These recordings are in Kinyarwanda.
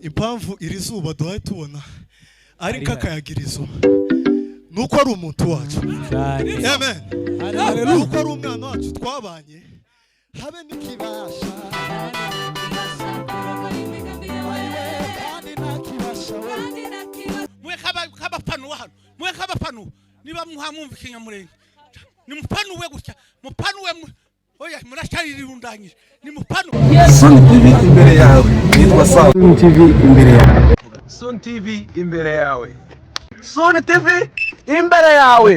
impamvu iri zuba duhaye tubona ari kakayagirizo nuko ari umuntu wacu. Amen. Nuko ari umwana wacu twabanye habe nikibasha mwe kaba panu hano mwe kaba panu niba muhamumva Kinyamurenge ni mupanu we gutya mupanu we oya murashari rirundanyije ni mupanu. Sun TV imbere yawe nitwa Sun TV imbere yawe Sun TV imbere yawe Sun TV imbere yawe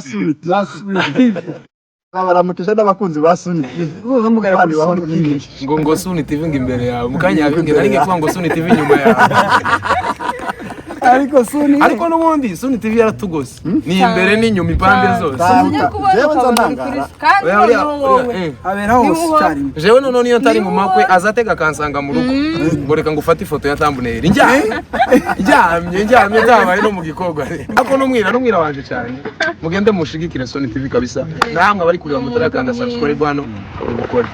Sun TV. Baramukisha n'abakunzi ba Sun ngo Sun TV imbere yawe mukanya yabinge nari ngiye ngo Sun TV nyuma yawe ariko n'ubundi Sun TV yaratugose ni imbere n'inyuma impande zose jewe nzantangara abera hose cyari jewe none niyo ntari mu makwe azatega kansanga mu rugo ngo reka ngufate ifoto ya thumbnail njyamye ndabaye no mu gikorwa ako numwira wanje cyane mugende mushigikire Sun TV kabisa namwe bari kureba mutarakanda subscribe hano ubukore.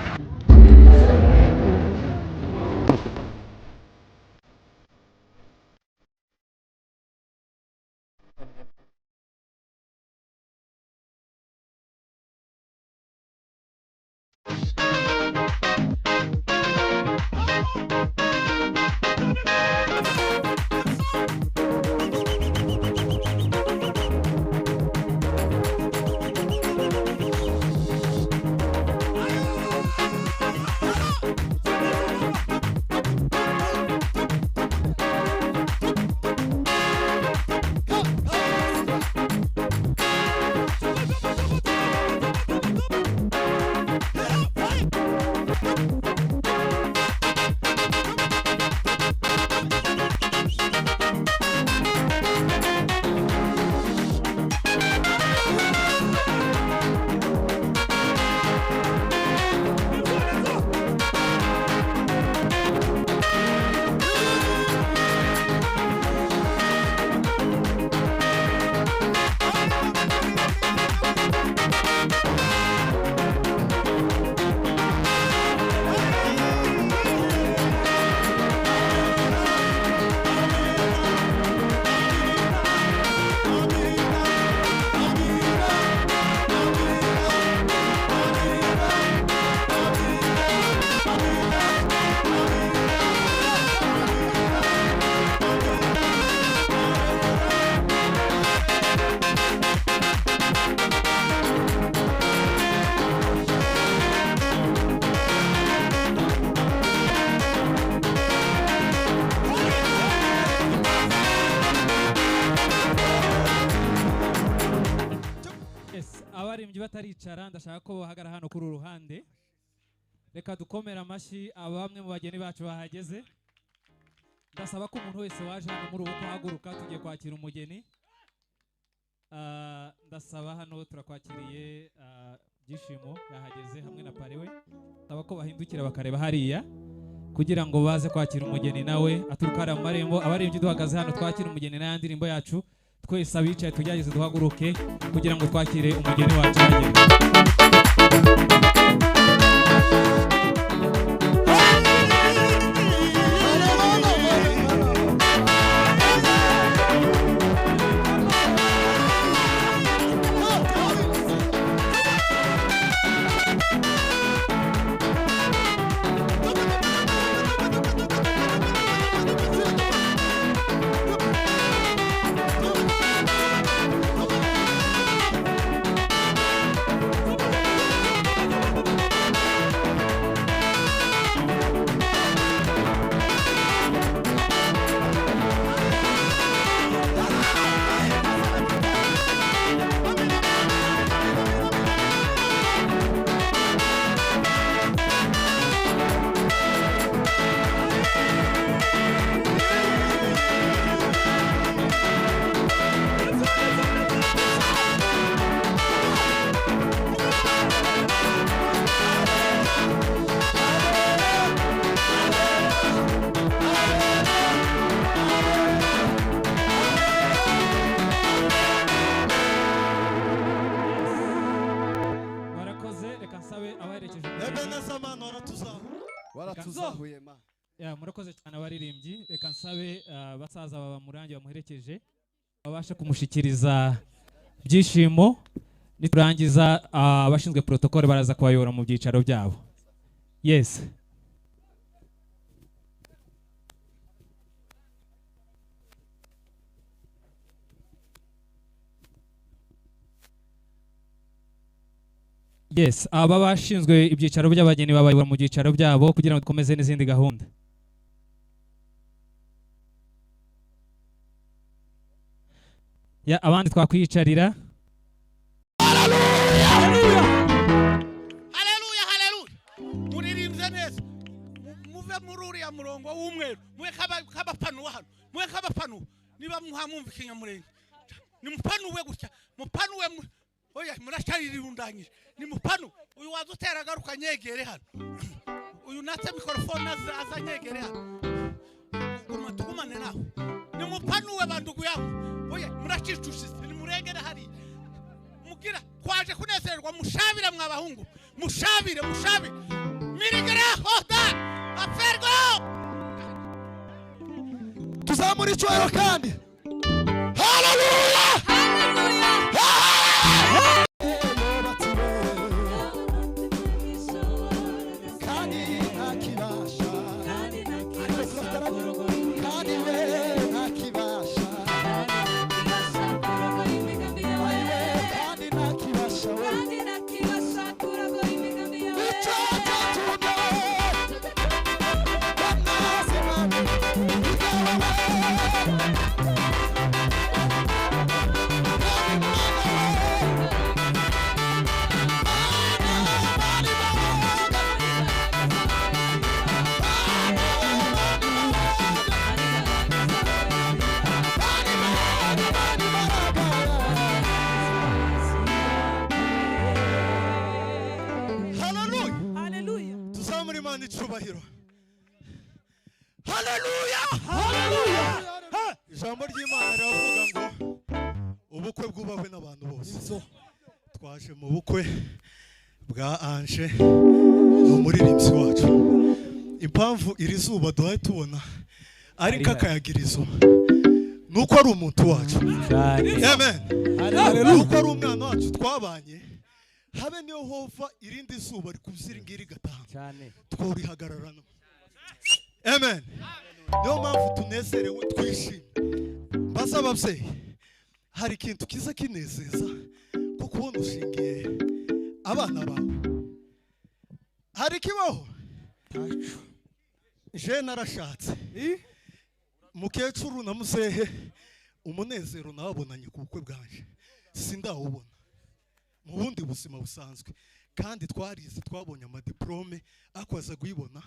Bataricara ndashaka ko bahagara hano kuri uruhande reka dukomera amashi abamwe mu bageni bacu bahageze ndasaba ko umuntu wese waje hano muri ubu kuhaguruka tugiye kwakira umugeni ndasaba hano turakwakiriye Byishimo yahageze hamwe na parewe ndasaba ko bahindukira bakareba hariya kugira ngo baze kwakira umugeni nawe aturukara mu marembo abaririmbyi duhagaze hano twakira umugeni n'aya ndirimbo yacu twese abicaye tugerageze duhaguruke kugira ngo twakire umugeni wacu murakoze cyane abaririmbyi. Reka nsabe basaza baba murangi bamuherekeje babashe kumushikiriza byishimo. Niturangiza abashinzwe protocole baraza kubayobora mu byicaro byabo. Yes. Yes, aba bashinzwe ibyicaro by'abageni babayobora mu byicaro byabo kugira ngo dukomeze n'izindi gahunda. Ya abandi twakwiyicarira. Haleluya. Haleluya, haleluya. Muririmbye neza. Muve muri uriya murongo w'umweru. Mwe kabapanu hano. Mwe kabapanu niba muhamumva ikinyamurenge. Ni mupanu we gutya. Mupanu we oya murasharirundanyije. Ni mupanu uyu wazutera garuka nyegere hano. Uyu natse mikrofone azanyegere hano. Tugumane naho. Ni mupanu we bandugu yaho. Oya muracicushise ni murengere hari. Mugira kwaje kunezerwa mushabire mwabahungu. Mushabire. Mirigere hoda. Afergo. Tuzamura icyubahiro kandi. Haleluya. Haleluya. Ijambo ry'Imana riravuga ngo ubukwe bwubahwe n'abantu bose. Twaje mu bukwe bwa Ange n'umuririmbyi wacu. Impamvu iri zuba duhaye tubona ariko akayagirizo nuko ari umuntu wacu. Amen. Nuko ari umwana wacu twabanye. Habe niyo hova irindi zuba rikuziringira igataha. Tworihagararana. Amen. Niyo mpamvu tunezerewe twishimye. Mbaza ababyeyi hari ikintu kiza kinezeza ko kubona ushingiye abana bawe. Hari kibaho je narashatse mukecuru na muzehe umunezero nababonanye ku bukwe bwanje sindawubona mu bundi buzima busanzwe kandi twarize twabonye amadiplome akwaza guibona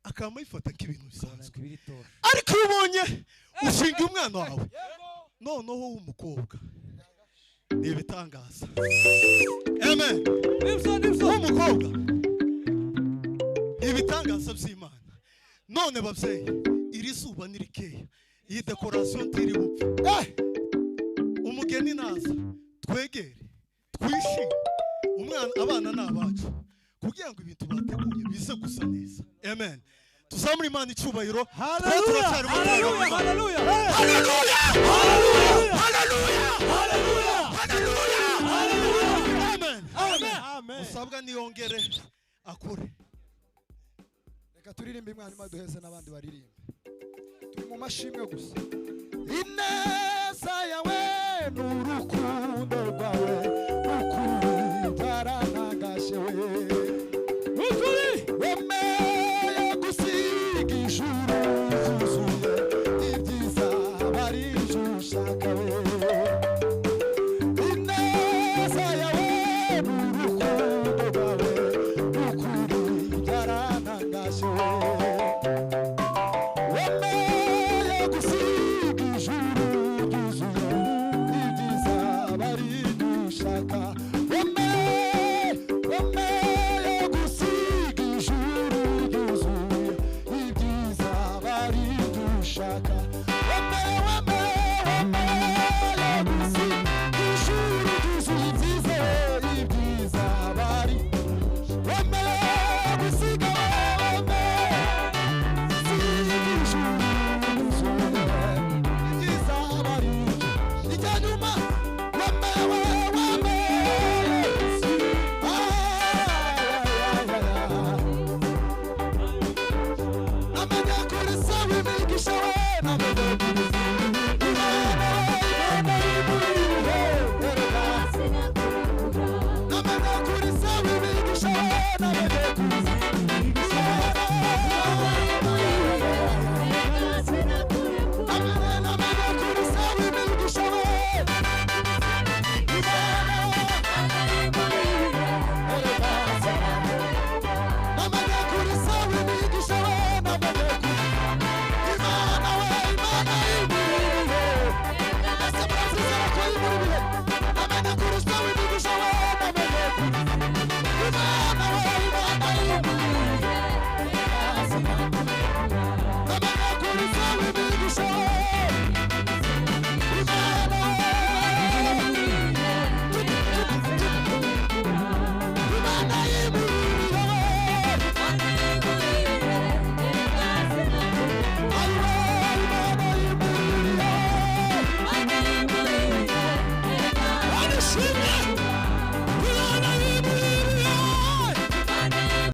akama ifata nk'ibintu bisanzwe ariko ubonye ushinga umwana wawe noneho w'umukobwa ni ibitangaza. Amen. W'umukobwa ibitangaza by'Imana. None babyeyi iri zuba nirikeya iyi decoration ntiri bupfe. Umugeni naza twegere twishime umwana abana n'abacu kugira ngo ibintu bateguye bize gusa neza. Amen. Tuzamura Imana icyubahiro. Haleluya. Haleluya. Haleluya. Haleluya. Haleluya. Amen. Amen. Usabwa niyongere akure. Reka turirimbe Imana Imana duheze n'abandi baririmbe. Turi mu mashimwe gusa. Ineza yawe n'urukundo rwawe ukuri taranangashe we. Ukuri wemeye gusiga ijuru zuzuye ibyiza bari ushaka we.